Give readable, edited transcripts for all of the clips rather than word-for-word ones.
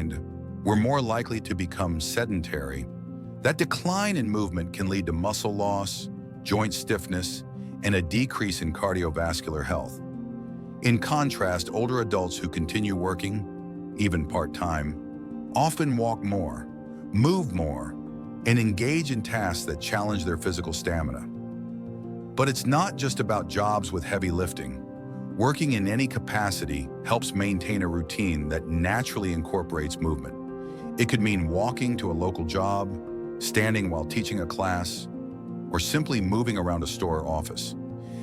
behind, we're more likely to become sedentary. That decline in movement can lead to muscle loss, joint stiffness, and a decrease in cardiovascular health. In contrast, older adults who continue working, even part-time, often walk more, move more, and engage in tasks that challenge their physical stamina. But it's not just about jobs with heavy lifting. Working in any capacity helps maintain a routine that naturally incorporates movement. It could mean walking to a local job, standing while teaching a class, or simply moving around a store or office.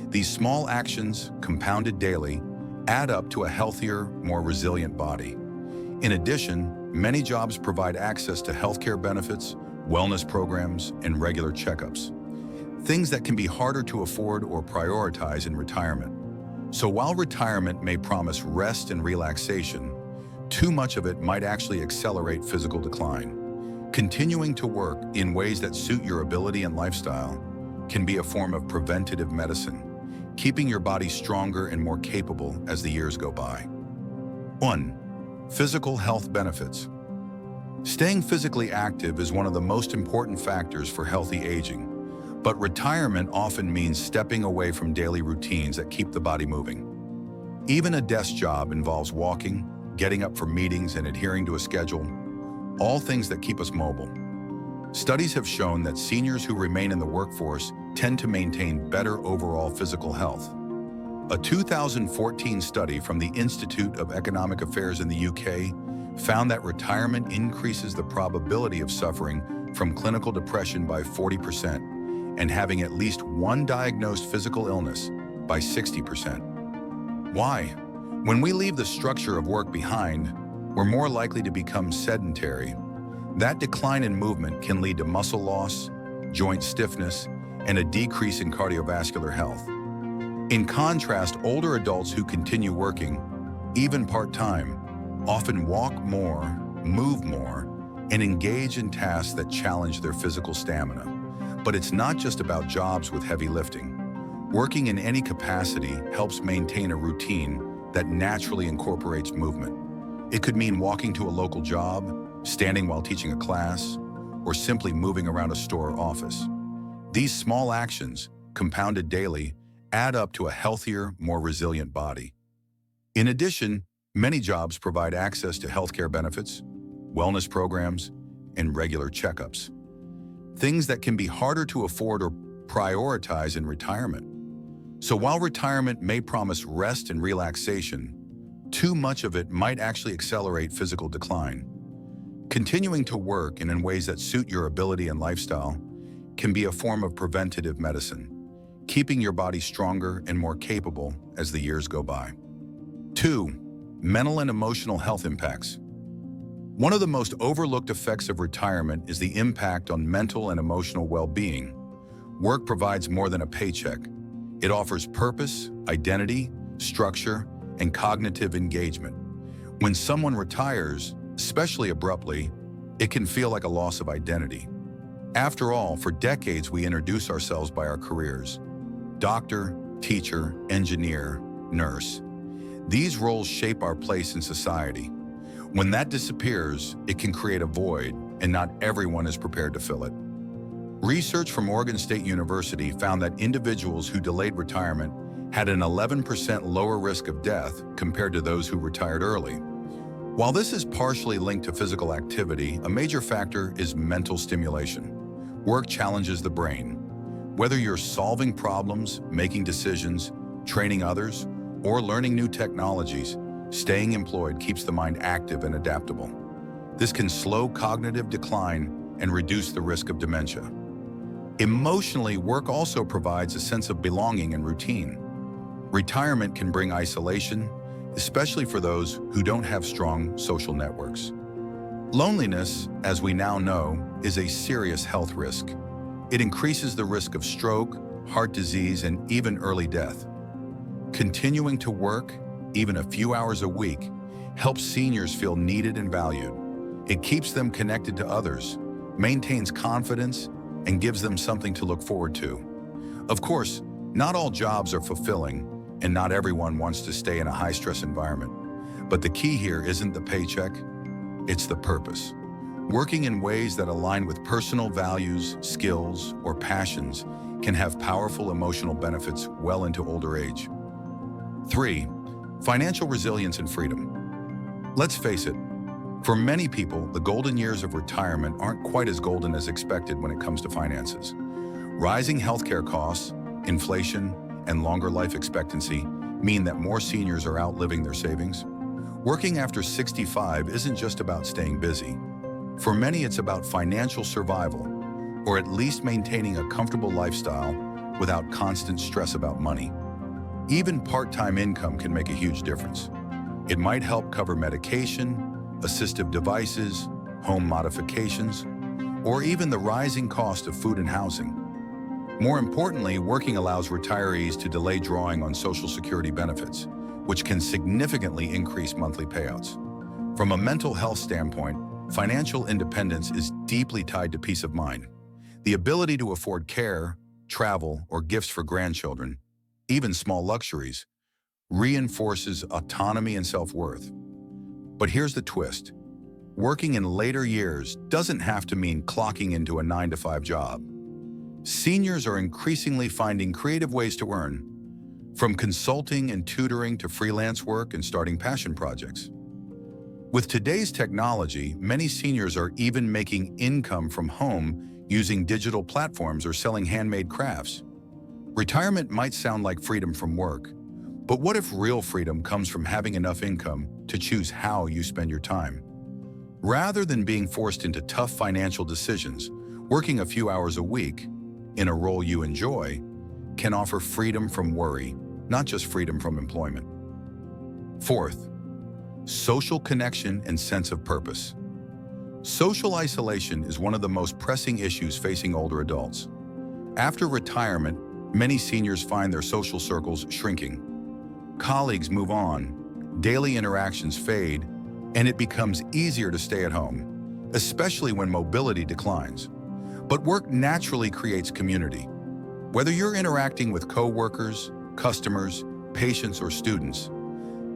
These small actions, compounded daily, add up to a healthier, more resilient body. In addition, many jobs provide access to healthcare benefits, wellness programs, and regular checkups, things that can be harder to afford or prioritize in retirement. So while retirement may promise rest and relaxation, too much of it might actually accelerate physical decline. Continuing to work in ways that suit your ability and lifestyle can be a form of preventative medicine, keeping your body stronger and more capable as the years go by. 1. Physical health benefits. Staying physically active is one of the most important factors for healthy aging, but retirement often means stepping away from daily routines that keep the body moving. Even a desk job involves walking, getting up for meetings, and adhering to a schedule, all things that keep us mobile. Studies have shown that seniors who remain in the workforce tend to maintain better overall physical health. A 2014 study from the Institute of Economic Affairs in the UK found that retirement increases the probability of suffering from clinical depression by 40% and having at least one diagnosed physical illness by 60%. Why? When we leave the structure of work behind, we're more likely to become sedentary. That decline in movement can lead to muscle loss, joint stiffness, and a decrease in cardiovascular health. In contrast, older adults who continue working, even part-time, often walk more, move more, and engage in tasks that challenge their physical stamina. But it's not just about jobs with heavy lifting. Working in any capacity helps maintain a routine that naturally incorporates movement. It could mean walking to a local job, standing while teaching a class, or simply moving around a store or office. These small actions, compounded daily, add up to a healthier, more resilient body. In addition, many jobs provide access to healthcare benefits, wellness programs, and regular checkups, things that can be harder to afford or prioritize in retirement. So while retirement may promise rest and relaxation, too much of it might actually accelerate physical decline. Continuing to work in ways that suit your ability and lifestyle can be a form of preventative medicine, keeping your body stronger and more capable as the years go by. 2. Mental and emotional health impacts. One of the most overlooked effects of retirement is the impact on mental and emotional well-being. Work provides more than a paycheck. It offers purpose, identity, structure, and cognitive engagement. When someone retires, especially abruptly, it can feel like a loss of identity. After all, for decades we introduce ourselves by our careers: doctor, teacher, engineer, nurse. These roles shape our place in society. When that disappears, it can create a void, and not everyone is prepared to fill it. Research from Oregon State University found that individuals who delayed retirement had an 11% lower risk of death compared to those who retired early. While this is partially linked to physical activity, a major factor is mental stimulation. Work challenges the brain. Whether you're solving problems, making decisions, training others, or learning new technologies, staying employed keeps the mind active and adaptable. This can slow cognitive decline and reduce the risk of dementia. Emotionally, work also provides a sense of belonging and routine. Retirement can bring isolation, especially for those who don't have strong social networks. Loneliness, as we now know, is a serious health risk. It increases the risk of stroke, heart disease, and even early death. Continuing to work, even a few hours a week, helps seniors feel needed and valued. It keeps them connected to others, maintains confidence, and gives them something to look forward to. Of course, not all jobs are fulfilling, and not everyone wants to stay in a high-stress environment. But the key here isn't the paycheck. It's the purpose. Working in ways that align with personal values, skills, or passions can have powerful emotional benefits well into older age. 3. Financial resilience and freedom. Let's face it, for many people, the golden years of retirement aren't quite as golden as expected when it comes to finances. Rising healthcare costs, inflation, and longer life expectancy mean that more seniors are outliving their savings. Working after 65 isn't just about staying busy. For many, it's about financial survival, or at least maintaining a comfortable lifestyle without constant stress about money. Even part-time income can make a huge difference. It might help cover medication, assistive devices, home modifications, or even the rising cost of food and housing. More importantly, working allows retirees to delay drawing on Social Security benefits, which can significantly increase monthly payouts. From a mental health standpoint, financial independence is deeply tied to peace of mind. The ability to afford care, travel, or gifts for grandchildren, even small luxuries, reinforces autonomy and self-worth. But here's the twist. Working in later years doesn't have to mean clocking into a 9-to-5 job. Seniors are increasingly finding creative ways to earn, from consulting and tutoring to freelance work and starting passion projects. With today's technology, many seniors are even making income from home using digital platforms or selling handmade crafts. Retirement might sound like freedom from work, but what if real freedom comes from having enough income to choose how you spend your time? Rather than being forced into tough financial decisions, working a few hours a week in a role you enjoy can offer freedom from worry, not just freedom from employment. Fourth, social connection and sense of purpose. Social isolation is one of the most pressing issues facing older adults. After retirement, many seniors find their social circles shrinking. Colleagues move on, daily interactions fade, and it becomes easier to stay at home, especially when mobility declines. But work naturally creates community. Whether you're interacting with coworkers, customers, patients, or students,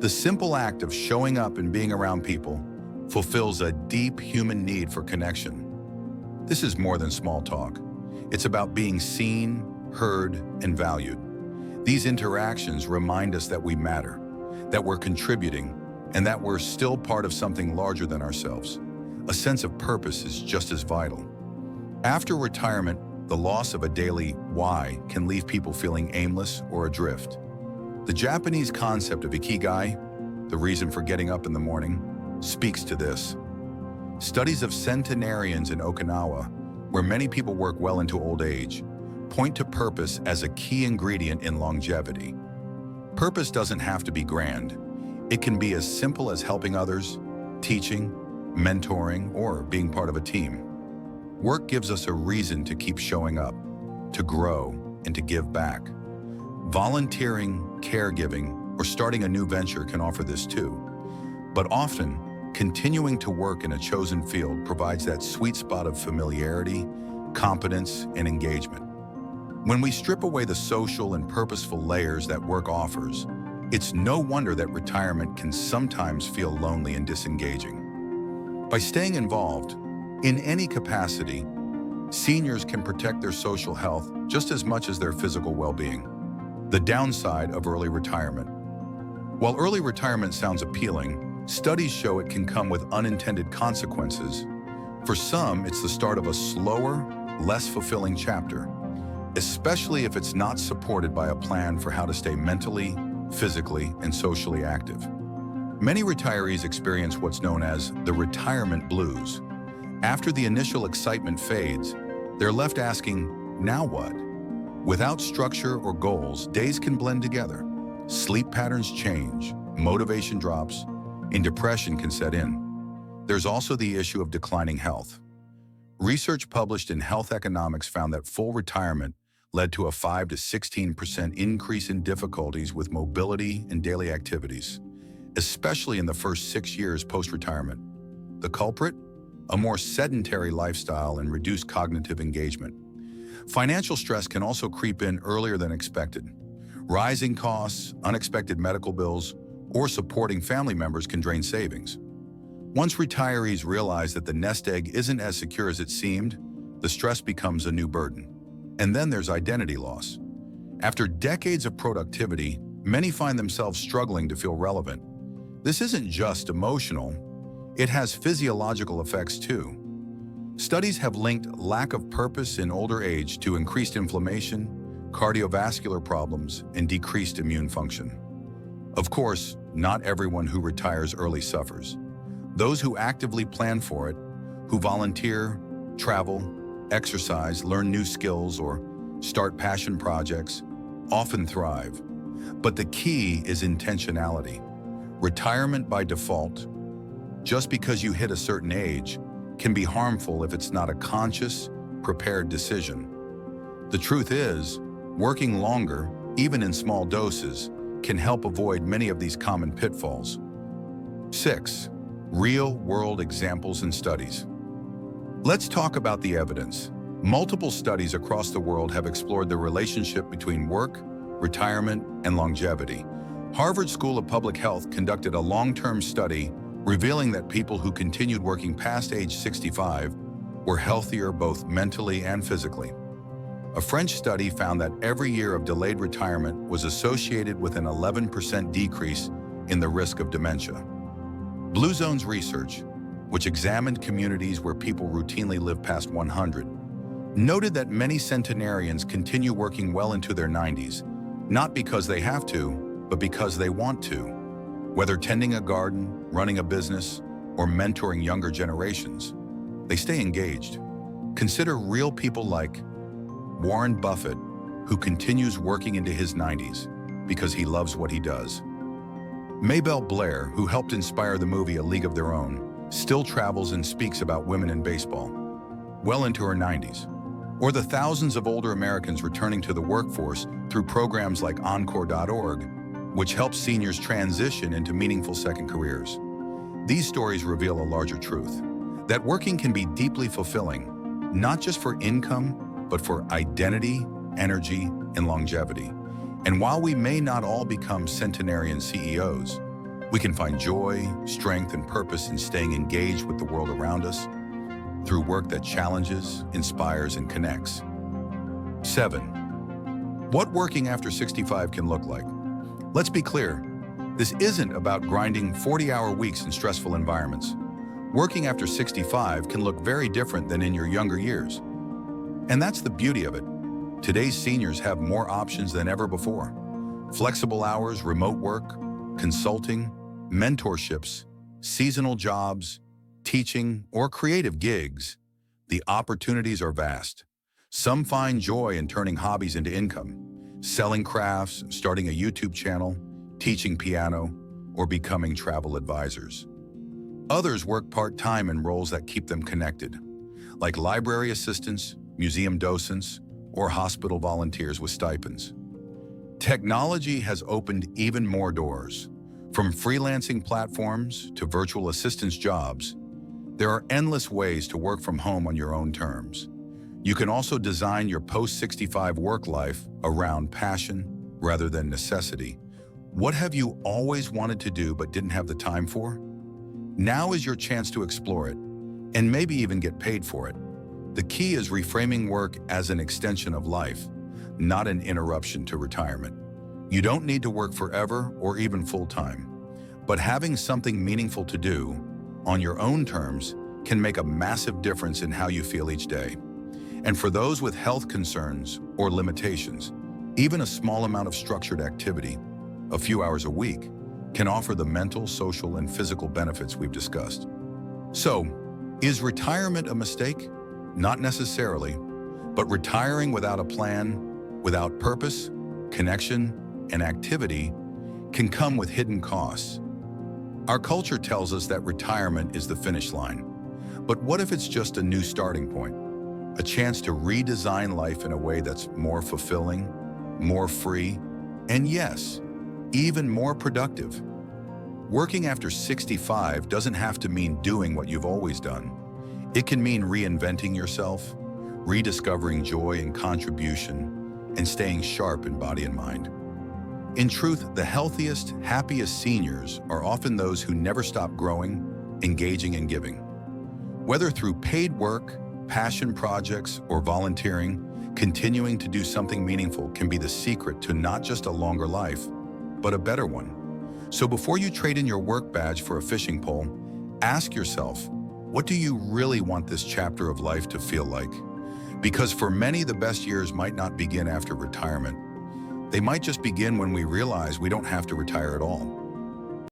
the simple act of showing up and being around people fulfills a deep human need for connection. This is more than small talk. It's about being seen, heard, and valued. These interactions remind us that we matter, that we're contributing, and that we're still part of something larger than ourselves. A sense of purpose is just as vital. After retirement, the loss of a daily why can leave people feeling aimless or adrift. The Japanese concept of ikigai, the reason for getting up in the morning, speaks to this. Studies of centenarians in Okinawa, where many people work well into old age, point to purpose as a key ingredient in longevity. Purpose doesn't have to be grand. It can be as simple as helping others, teaching, mentoring, or being part of a team. Work gives us a reason to keep showing up, to grow, and to give back. Volunteering, caregiving, or starting a new venture can offer this too. But often, continuing to work in a chosen field provides that sweet spot of familiarity, competence, and engagement. When we strip away the social and purposeful layers that work offers, it's no wonder that retirement can sometimes feel lonely and disengaging. By staying involved, in any capacity, seniors can protect their social health just as much as their physical well-being. The downside of early retirement. While early retirement sounds appealing, studies show it can come with unintended consequences. For some, it's the start of a slower, less fulfilling chapter, especially if it's not supported by a plan for how to stay mentally, physically, and socially active. Many retirees experience what's known as the retirement blues. After the initial excitement fades, they're left asking, now what? Without structure or goals, days can blend together. Sleep patterns change, motivation drops, and depression can set in. There's also the issue of declining health. Research published in Health Economics found that full retirement led to a 5 to 16% increase in difficulties with mobility and daily activities, especially in the first 6 years post-retirement. The culprit? A more sedentary lifestyle and reduced cognitive engagement. Financial stress can also creep in earlier than expected. Rising costs, unexpected medical bills, or supporting family members can drain savings. Once retirees realize that the nest egg isn't as secure as it seemed, the stress becomes a new burden. And then there's identity loss. After decades of productivity, many find themselves struggling to feel relevant. This isn't just emotional, it has physiological effects too. Studies have linked lack of purpose in older age to increased inflammation, cardiovascular problems, and decreased immune function. Of course, not everyone who retires early suffers. Those who actively plan for it, who volunteer, travel, exercise, learn new skills, or start passion projects, often thrive. But the key is intentionality. Retirement by default, just because you hit a certain age, can be harmful if it's not a conscious, prepared decision. The truth is, working longer, even in small doses, can help avoid many of these common pitfalls. 6. Real-world examples and studies. Let's talk about the evidence. Multiple studies across the world have explored the relationship between work, retirement, and longevity. Harvard School of Public Health conducted a long-term study revealing that people who continued working past age 65 were healthier both mentally and physically. A French study found that every year of delayed retirement was associated with an 11% decrease in the risk of dementia. Blue Zone's research, which examined communities where people routinely live past 100, noted that many centenarians continue working well into their 90s, not because they have to, but because they want to. Whether tending a garden, running a business, or mentoring younger generations, they stay engaged. Consider real people like Warren Buffett, who continues working into his 90s because he loves what he does. Maybelle Blair, who helped inspire the movie A League of Their Own, still travels and speaks about women in baseball, well into her 90s. Or the thousands of older Americans returning to the workforce through programs like Encore.org, which helps seniors transition into meaningful second careers. These stories reveal a larger truth, that working can be deeply fulfilling, not just for income, but for identity, energy, and longevity. And while we may not all become centenarian CEOs, we can find joy, strength, and purpose in staying engaged with the world around us through work that challenges, inspires, and connects. 7. What working after 65 can look like. Let's be clear, this isn't about grinding 40-hour weeks in stressful environments. Working after 65 can look very different than in your younger years. And that's the beauty of it. Today's seniors have more options than ever before. Flexible hours, remote work, consulting, mentorships, seasonal jobs, teaching, or creative gigs. The opportunities are vast. Some find joy in turning hobbies into income, selling crafts, starting a YouTube channel, teaching piano, or becoming travel advisors. Others work part-time in roles that keep them connected, like library assistants, museum docents, or hospital volunteers with stipends. Technology has opened even more doors. From freelancing platforms to virtual assistance jobs, there are endless ways to work from home on your own terms. You can also design your post-65 work life around passion rather than necessity. What have you always wanted to do but didn't have the time for? Now is your chance to explore it, and maybe even get paid for it. The key is reframing work as an extension of life, not an interruption to retirement. You don't need to work forever or even full-time, but having something meaningful to do on your own terms can make a massive difference in how you feel each day. And for those with health concerns or limitations, even a small amount of structured activity, a few hours a week, can offer the mental, social, and physical benefits we've discussed. So, is retirement a mistake? Not necessarily, but retiring without a plan, without purpose, connection, and activity can come with hidden costs. Our culture tells us that retirement is the finish line. But what if it's just a new starting point? A chance to redesign life in a way that's more fulfilling, more free, and yes, even more productive. Working after 65 doesn't have to mean doing what you've always done. It can mean reinventing yourself, rediscovering joy and contribution, and staying sharp in body and mind. In truth, the healthiest, happiest seniors are often those who never stop growing, engaging and giving. Whether through paid work, passion projects, or volunteering, continuing to do something meaningful can be the secret to not just a longer life, but a better one. So before you trade in your work badge for a fishing pole, ask yourself, what do you really want this chapter of life to feel like? Because for many, the best years might not begin after retirement. They might just begin when we realize we don't have to retire at all.